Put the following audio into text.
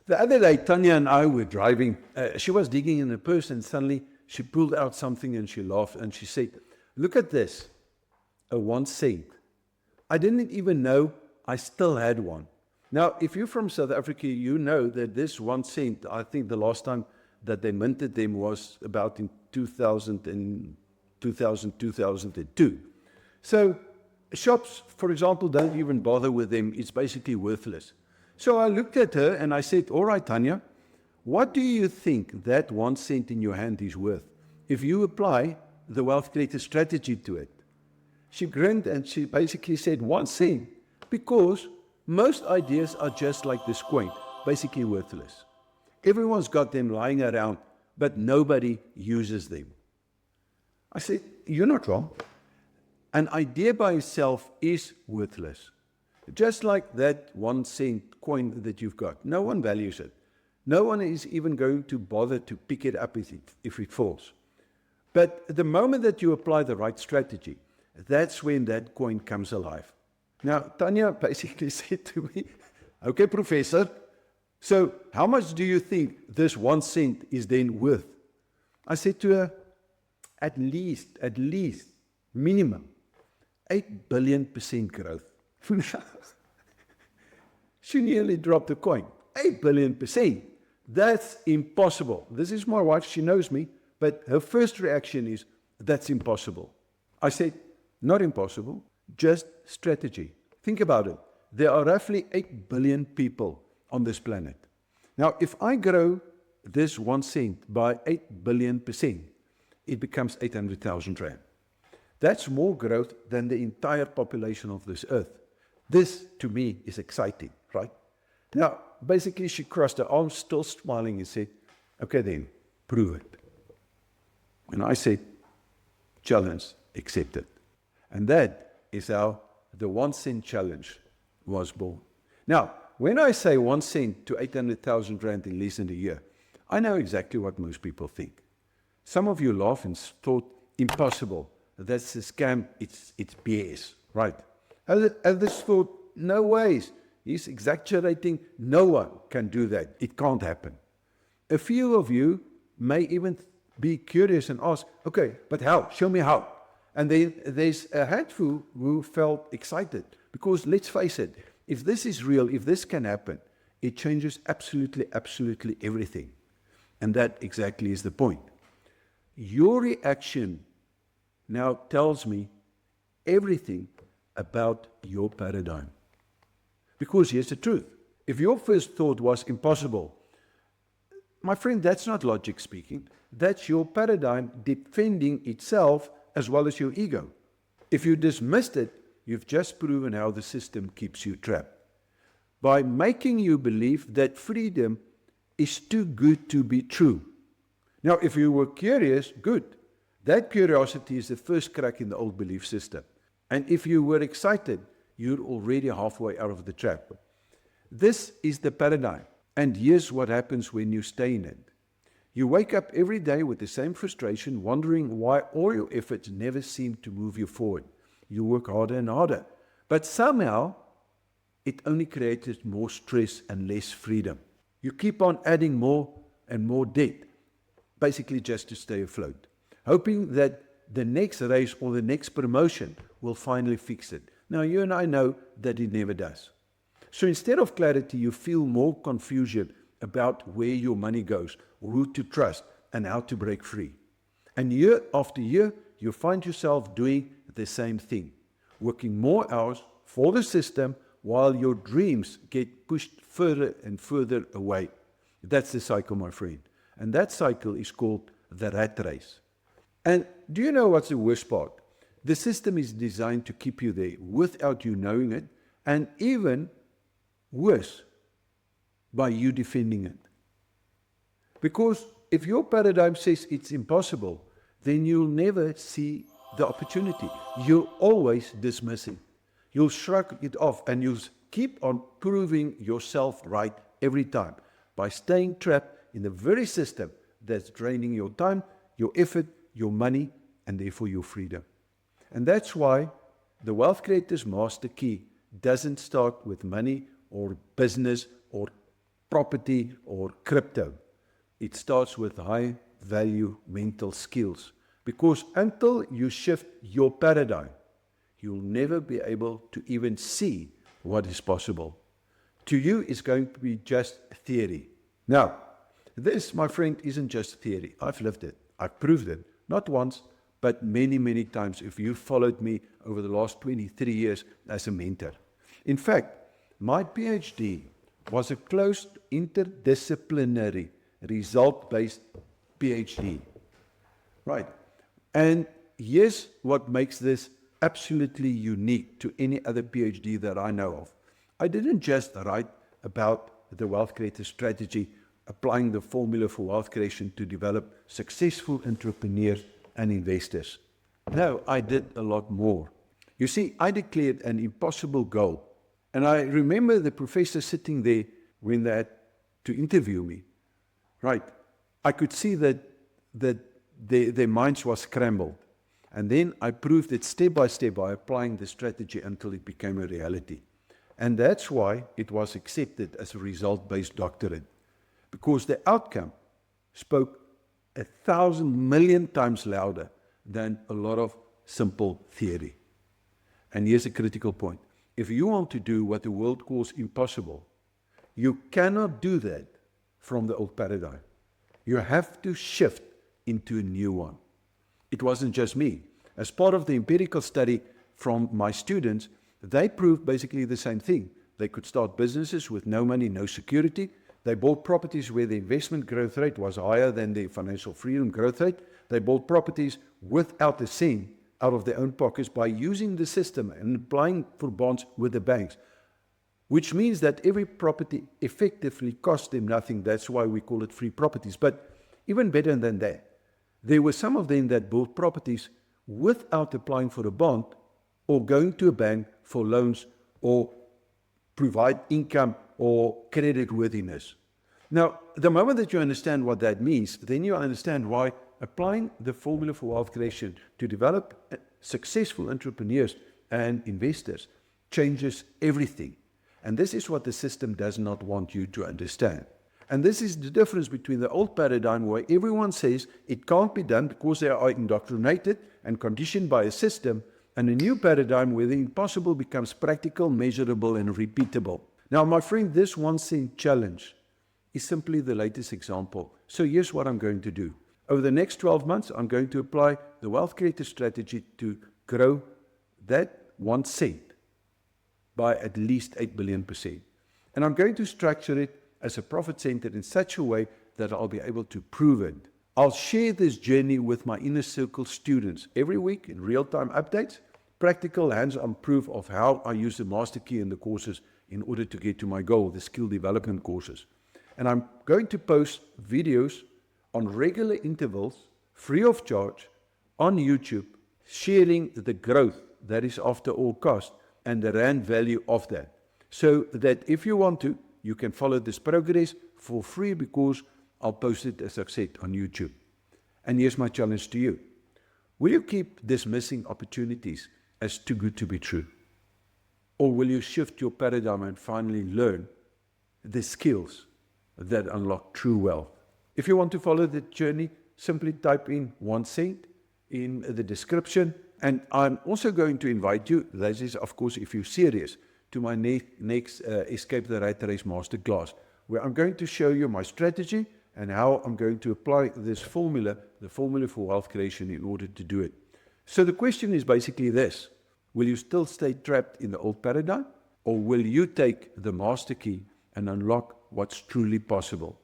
The other day, Tanya and I were driving. She was digging in her purse and suddenly she pulled out something and she laughed and she said, "Look at this, a 1 cent. I didn't even know I still had one." Now, if you're from South Africa, you know that this 1 cent, I think the last time that they minted them was about in 2002. So shops, for example, don't even bother with them. It's basically worthless. So I looked at her and I said, "All right, Tanya, what do you think that 1 cent in your hand is worth if you apply the wealth creator strategy to it?" She grinned and she basically said 1 cent, because most ideas are just like this coin, basically worthless. Everyone's got them lying around, but nobody uses them. I said, "You're not wrong. An idea by itself is worthless. Just like that 1 cent coin that you've got. No one values it. No one is even going to bother to pick it up if it falls. But the moment that you apply the right strategy, that's when that coin comes alive." Now, Tanya basically said to me, "Okay, Professor, so how much do you think this 1 cent is then worth?" I said to her, at least, minimum, 8 billion% growth. She nearly dropped the coin. 8 billion%. That's impossible. This is my wife, she knows me, but her first reaction is, "That's impossible." I said, "Not impossible, just strategy." Think about it. There are roughly 8 billion people on this planet. Now, if I grow this 1 cent by 8 billion%, it becomes 800,000 Rand. That's more growth than the entire population of this earth. This, to me, is exciting, right? Now, basically, she crossed her arms, still smiling, and said, "Okay then, prove it." And I said, "Challenge accepted." And that is how the 1 cent challenge was born. Now, when I say 1 cent to 800,000 Rand in less than a year, I know exactly what most people think. Some of you laugh and thought, "Impossible. That's a scam. It's BS." Right? Others thought, "No ways. He's exaggerating. No one can do that. It can't happen." A few of you may even be curious and ask, "Okay, but how? Show me how." And then there's a handful who felt excited, because let's face it, if this is real, if this can happen, it changes absolutely everything. And that exactly is the point. Your reaction now tells me everything about your paradigm. Because here's the truth. If your first thought was impossible, my friend, that's not logic speaking. That's your paradigm defending itself as well as your ego. If you dismissed it, you've just proven how the system keeps you trapped. By making you believe that freedom is too good to be true. Now, if you were curious, good. That curiosity is the first crack in the old belief system. And if you were excited, you're already halfway out of the trap. This is the paradigm. And here's what happens when you stay in it. You wake up every day with the same frustration, wondering why all your efforts never seem to move you forward. You work harder and harder. But somehow, it only creates more stress and less freedom. You keep on adding more and more debt, basically just to stay afloat, hoping that the next raise or the next promotion will finally fix it. Now, you and I know that it never does. So instead of clarity, you feel more confusion about where your money goes, who to trust, and how to break free. And year after year, you find yourself doing the same thing, working more hours for the system while your dreams get pushed further and further away. That's the cycle, my friend. And that cycle is called the rat race. And do you know what's the worst part? The system is designed to keep you there without you knowing it, and even worse, by you defending it. Because if your paradigm says it's impossible, then you'll never see the opportunity. You'll always dismiss it. You'll shrug it off, and you'll keep on proving yourself right every time by staying trapped in the very system that's draining your time, your effort, your money, and therefore your freedom. And that's why the Wealth Creators Master Key doesn't start with money or business or property or crypto. It starts with high value mental skills, because until you shift your paradigm, you'll never be able to even see what is possible. To you, it's going to be just theory. Now, this, my friend, isn't just theory. I've lived it. I've proved it. Not once, but many, many times if you followed me over the last 23 years as a mentor. In fact, my PhD was a closed interdisciplinary result-based PhD. Right. And here's what makes this absolutely unique to any other PhD that I know of. I didn't just write about the wealth creator strategy, applying the formula for wealth creation to develop successful entrepreneurs and investors. No, I did a lot more. You see, I declared an impossible goal. And I remember the professor sitting there when they had to interview me. Right. I could see that their minds were scrambled. And then I proved it step by step by applying the strategy until it became a reality. And that's why it was accepted as a result-based doctorate. Because the outcome spoke 1,000 million times louder than a lot of simple theory. And here's a critical point. If you want to do what the world calls impossible, you cannot do that from the old paradigm. You have to shift into a new one. It wasn't just me. As part of the empirical study from my students, they proved basically the same thing. They could start businesses with no money, no security. They bought properties where the investment growth rate was higher than the financial freedom growth rate. They bought properties without a cent out of their own pockets by using the system and applying for bonds with the banks, which means that every property effectively cost them nothing. That's why we call it free properties. But even better than that, there were some of them that bought properties without applying for a bond or going to a bank for loans or provide income or credit worthiness. Now, the moment that you understand what that means, then you understand why applying the formula for wealth creation to develop successful entrepreneurs and investors changes everything. And this is what the system does not want you to understand. And this is the difference between the old paradigm where everyone says it can't be done because they are indoctrinated and conditioned by a system, and a new paradigm where the impossible becomes practical, measurable, and repeatable. Now, my friend, this 1 cent challenge is simply the latest example. So here's what I'm going to do. Over the next 12 months, I'm going to apply the wealth creator strategy to grow that 1 cent by at least 8 billion%. And I'm going to structure it as a profit center in such a way that I'll be able to prove it. I'll share this journey with my inner circle students every week in real-time updates, practical hands-on proof of how I use the master key in the courses in order to get to my goal, the skill development courses. And I'm going to post videos on regular intervals, free of charge, on YouTube, sharing the growth that is after all cost and the rand value of that. So that if you want to, you can follow this progress for free because I'll post it, as I've said, on YouTube. And here's my challenge to you. Will you keep dismissing opportunities as too good to be true? Or will you shift your paradigm and finally learn the skills that unlock true wealth? If you want to follow the journey, simply type in 1 cent in the description. And I'm also going to invite you, this is of course if you're serious, to my next Escape the Rat Race Masterclass, where I'm going to show you my strategy and how I'm going to apply this formula, the formula for wealth creation, in order to do it. So the question is basically this: will you still stay trapped in the old paradigm, or will you take the master key and unlock what's truly possible?